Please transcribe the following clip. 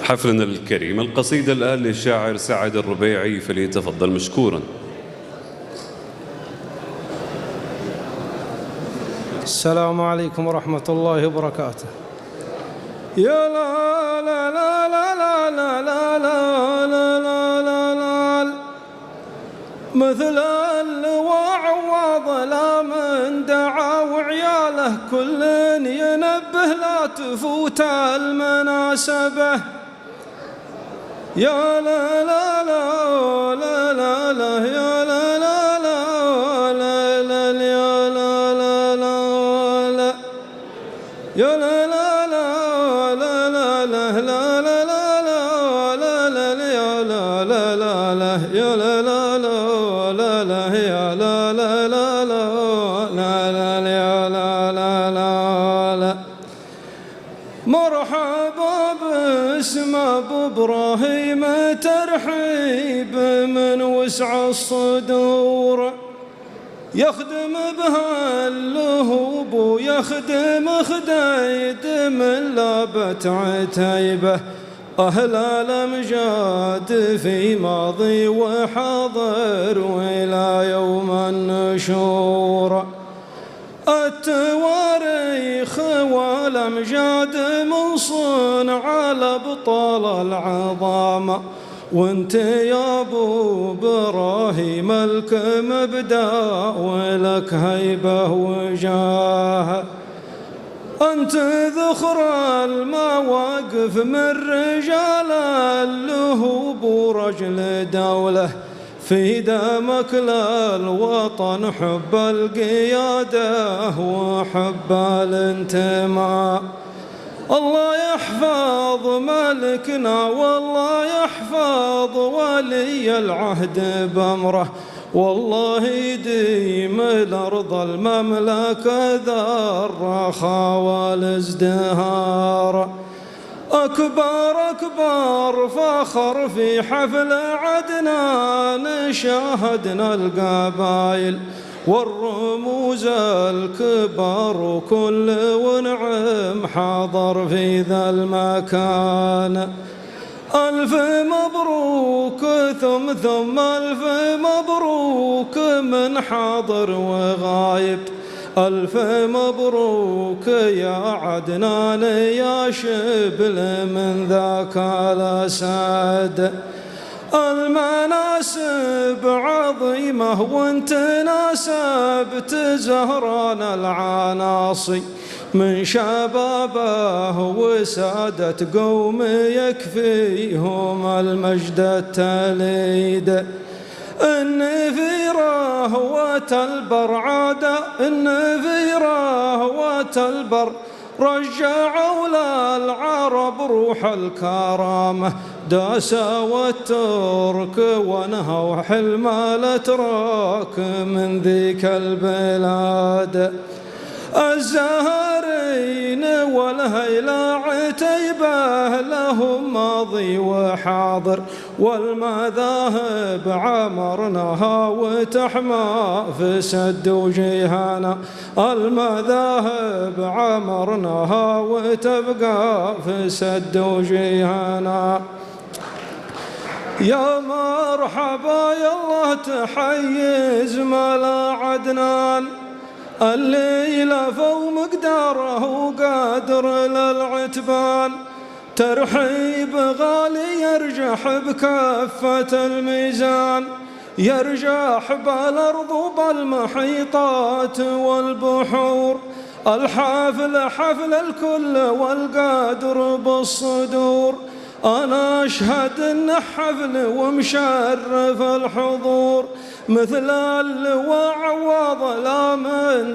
حفلنا الكريم. القصيدة الآن للشاعر سعد الربيعي، فليتفضل مشكورا. السلام عليكم ورحمة الله وبركاته. يا لا لا لا لا لا لا لا لا لا لا لا مثل اللواء عواض لا من دعا وعياله كل ينبه لا تفوت المناسبة. يا لا لا لا لا لا لا يا لا لا لا لا لا يا لا لا لا يا لا لا لا لا لا لا لا لا لا لا يا لا لا لا يا لا لا لا لا يا لا لا لا لا لا يا لا لا لا. مرحبا باسم ابو ابراهيم ترحيب من وسع الصدور، يخدم بها اللهوب ويخدم خديد من لابت عتيبه. أهل الأمجاد في ماضي وحاضر وإلى يوم النشور. التواريخ والأمجاد من صنع الأبطال العظام، وانت يا ابو ابراهيم لك مبدا ولك هيبه وجاه. انت ذخر المواقف من رجال اللهوب ورجل دوله، في دمك للوطن حب القياده وحب الانتماء. الله يحفظ ملكنا والله يحفظ ولي العهد بأمره، والله يديم الأرض المملكة ذا الرخاء والازدهار. أكبر أكبر فخر في حفل عدنان، شاهدنا القبائل والرموز الكبار وكل ونعم حاضر في ذا المكان. ألف مبروك ثم ألف مبروك من حاضر وغايب. ألف مبروك يا عدنان يا شبل من ذاك الأسد. المناسب عظيمة وانت ناسبت زهران العناصي، من شبابه وسادة قوم يكفيهم المجد التليد. النفيرة وتلبر عادة النفيرة وتلبر رجعوا للعرب روح الكرامة، داسا والترك ونهوا حلم الاتراك من ذيك البلاد. الزهرين والهيلا عتيبه لهم ماضي وحاضر، والمذاهب عمرناها وتحمى في سد وجيهانا. المذاهب عمرناها وتبقى في سد وجيهانا. يا مرحبا يا الله تحيز ملا عدنان، الليلة فوق مقداره وقادر للعتبان. ترحيب غالي يرجح بكفة الميزان، يرجح بالأرض وبالمحيطات والبحور. الحفل حفل الكل والقادر بالصدور، أنا أشهد إن حفل ومشرف الحضور. مثل اللواء عواض لا من